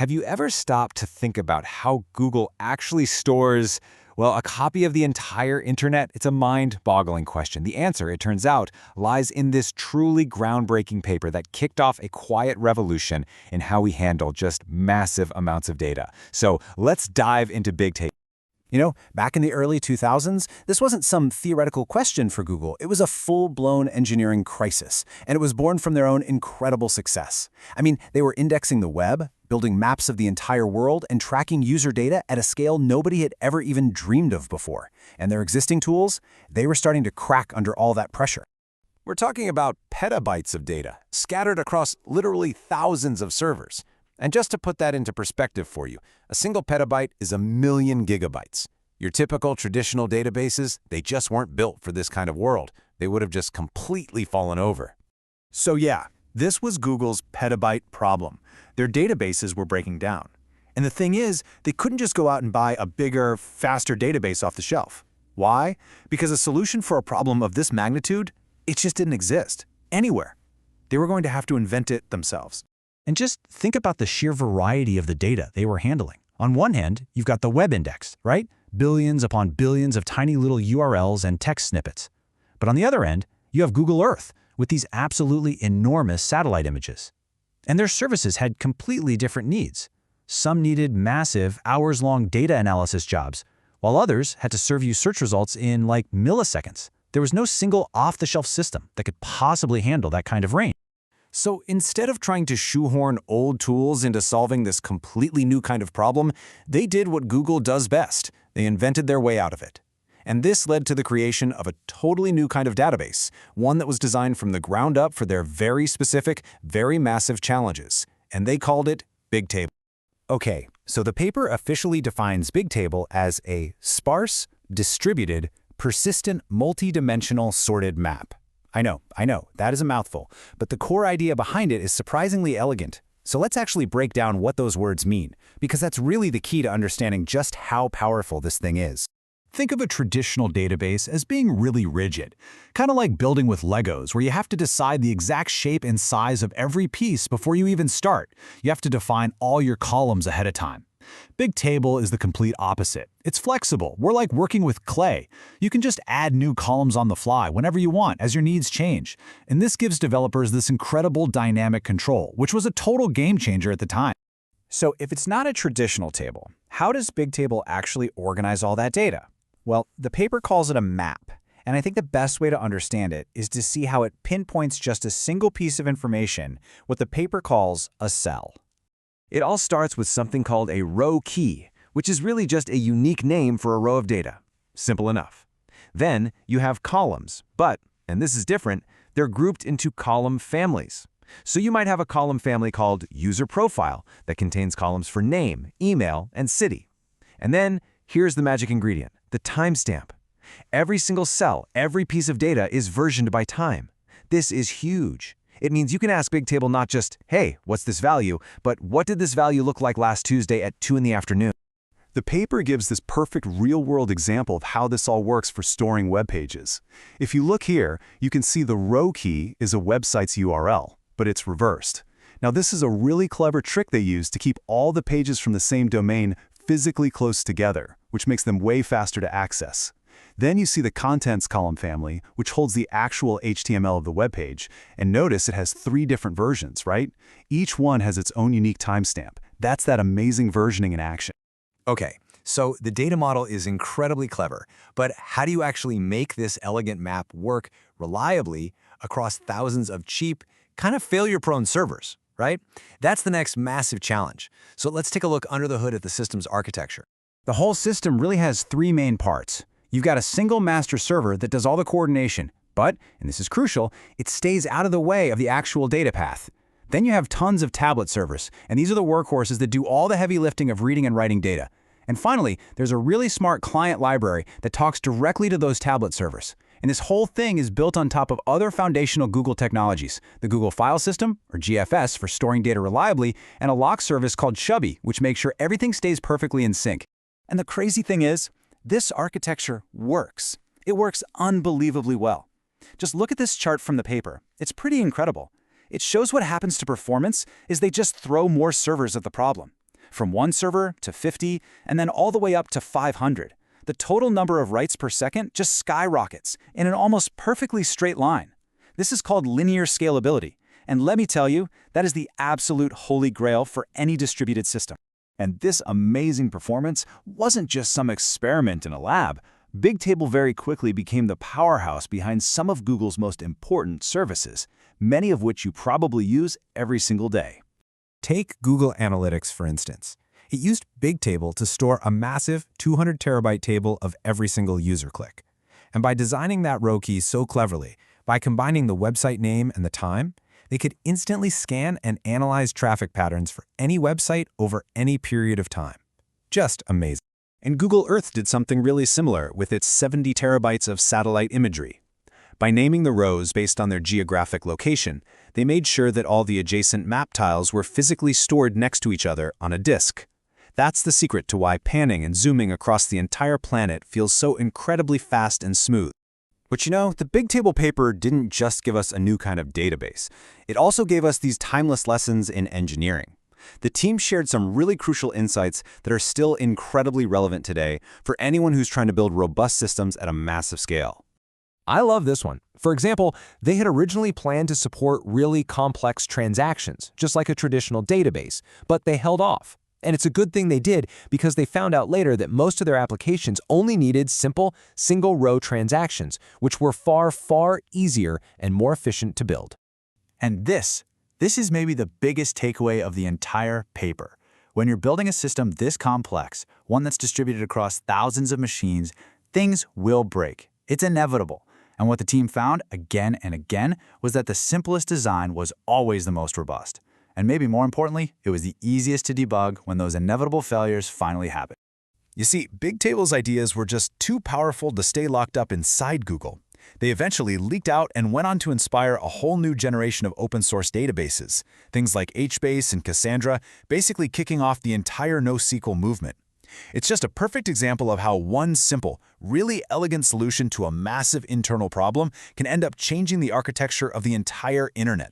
Have you ever stopped to think about how Google actually stores, well, a copy of the entire internet? It's a mind-boggling question. The answer, it turns out, lies in this truly groundbreaking paper that kicked off a quiet revolution in how we handle just massive amounts of data. So let's dive into Bigtable. You know, back in the early 2000s, this wasn't some theoretical question for Google. It was a full-blown engineering crisis, and it was born from their own incredible success. I mean, they were indexing the web, building maps of the entire world, and tracking user data at a scale nobody had ever even dreamed of before. And their existing tools, they were starting to crack under all that pressure. We're talking about petabytes of data, scattered across literally thousands of servers. And just to put that into perspective for you, a single petabyte is 1,000,000 gigabytes. Your typical traditional databases, they just weren't built for this kind of world. They would have just completely fallen over. So yeah, this was Google's petabyte problem. Their databases were breaking down. And the thing is, they couldn't just go out and buy a bigger, faster database off the shelf. Why? Because a solution for a problem of this magnitude, it just didn't exist anywhere. They were going to have to invent it themselves. And just think about the sheer variety of the data they were handling. On one hand, you've got the web index, right? Billions upon billions of tiny little URLs and text snippets. But on the other end, you have Google Earth with these absolutely enormous satellite images. And their services had completely different needs. Some needed massive, hours-long data analysis jobs, while others had to serve you search results in like milliseconds. There was no single off-the-shelf system that could possibly handle that kind of range. So instead of trying to shoehorn old tools into solving this completely new kind of problem, they did what Google does best. They invented their way out of it. And this led to the creation of a totally new kind of database, one that was designed from the ground up for their very specific, very massive challenges. And they called it Bigtable. Okay, so the paper officially defines Bigtable as a sparse, distributed, persistent, multidimensional sorted map. I know, that is a mouthful, but the core idea behind it is surprisingly elegant. So let's actually break down what those words mean, because that's really the key to understanding just how powerful this thing is. Think of a traditional database as being really rigid, kind of like building with Legos, where you have to decide the exact shape and size of every piece before you even start. You have to define all your columns ahead of time. Bigtable is the complete opposite. It's flexible. We're like working with clay. You can just add new columns on the fly whenever you want as your needs change. And this gives developers this incredible dynamic control, which was a total game changer at the time. So if it's not a traditional table, how does Bigtable actually organize all that data? Well, the paper calls it a map. And I think the best way to understand it is to see how it pinpoints just a single piece of information, what the paper calls a cell. It all starts with something called a row key, which is really just a unique name for a row of data. Simple enough. Then you have columns, but, and this is different, they're grouped into column families. So you might have a column family called user profile that contains columns for name, email, and city. And then here's the magic ingredient, the timestamp. Every single cell, every piece of data is versioned by time. This is huge. It means you can ask Bigtable not just, hey, what's this value, but what did this value look like last Tuesday at 2 in the afternoon? The paper gives this perfect real-world example of how this all works for storing web pages. If you look here, you can see the row key is a website's URL, but it's reversed. Now this is a really clever trick they use to keep all the pages from the same domain physically close together, which makes them way faster to access. Then you see the contents column family, which holds the actual HTML of the web page. And notice it has 3 different versions, right? Each one has its own unique timestamp. That's that amazing versioning in action. Okay, so the data model is incredibly clever, but how do you actually make this elegant map work reliably across thousands of cheap, kind of failure-prone servers, right? That's the next massive challenge. So let's take a look under the hood at the system's architecture. The whole system really has 3 main parts. You've got a single master server that does all the coordination, but, and this is crucial, it stays out of the way of the actual data path. Then you have tons of tablet servers, and these are the workhorses that do all the heavy lifting of reading and writing data. And finally, there's a really smart client library that talks directly to those tablet servers. And this whole thing is built on top of other foundational Google technologies, the Google File System, or GFS, for storing data reliably, and a lock service called Chubby, which makes sure everything stays perfectly in sync. And the crazy thing is, this architecture works. It works unbelievably well. Just look at this chart from the paper. It's pretty incredible. It shows what happens to performance is they just throw more servers at the problem. from 1 server to 50, and then all the way up to 500. The total number of writes per second just skyrockets in an almost perfectly straight line. This is called linear scalability, and let me tell you, that is the absolute holy grail for any distributed system. And this amazing performance wasn't just some experiment in a lab. Bigtable very quickly became the powerhouse behind some of Google's most important services, many of which you probably use every single day. Take Google Analytics, for instance. It used Bigtable to store a massive 200 terabyte table of every single user click. And by designing that row key so cleverly, by combining the website name and the time, they could instantly scan and analyze traffic patterns for any website over any period of time. Just amazing. And Google Earth did something really similar with its 70 terabytes of satellite imagery. By naming the rows based on their geographic location, they made sure that all the adjacent map tiles were physically stored next to each other on a disk. That's the secret to why panning and zooming across the entire planet feels so incredibly fast and smooth. But you know, the Bigtable paper didn't just give us a new kind of database. It also gave us these timeless lessons in engineering. The team shared some really crucial insights that are still incredibly relevant today for anyone who's trying to build robust systems at a massive scale. I love this one. For example, they had originally planned to support really complex transactions, just like a traditional database, but they held off. And it's a good thing they did because they found out later that most of their applications only needed simple, single-row transactions, which were far, far easier and more efficient to build. And this is maybe the biggest takeaway of the entire paper. When you're building a system this complex, one that's distributed across thousands of machines, things will break. It's inevitable. And what the team found again and again was that the simplest design was always the most robust. And maybe more importantly, it was the easiest to debug when those inevitable failures finally happen. You see, Bigtable's ideas were just too powerful to stay locked up inside Google. They eventually leaked out and went on to inspire a whole new generation of open-source databases, things like HBase and Cassandra, basically kicking off the entire NoSQL movement. It's just a perfect example of how one simple, really elegant solution to a massive internal problem can end up changing the architecture of the entire internet.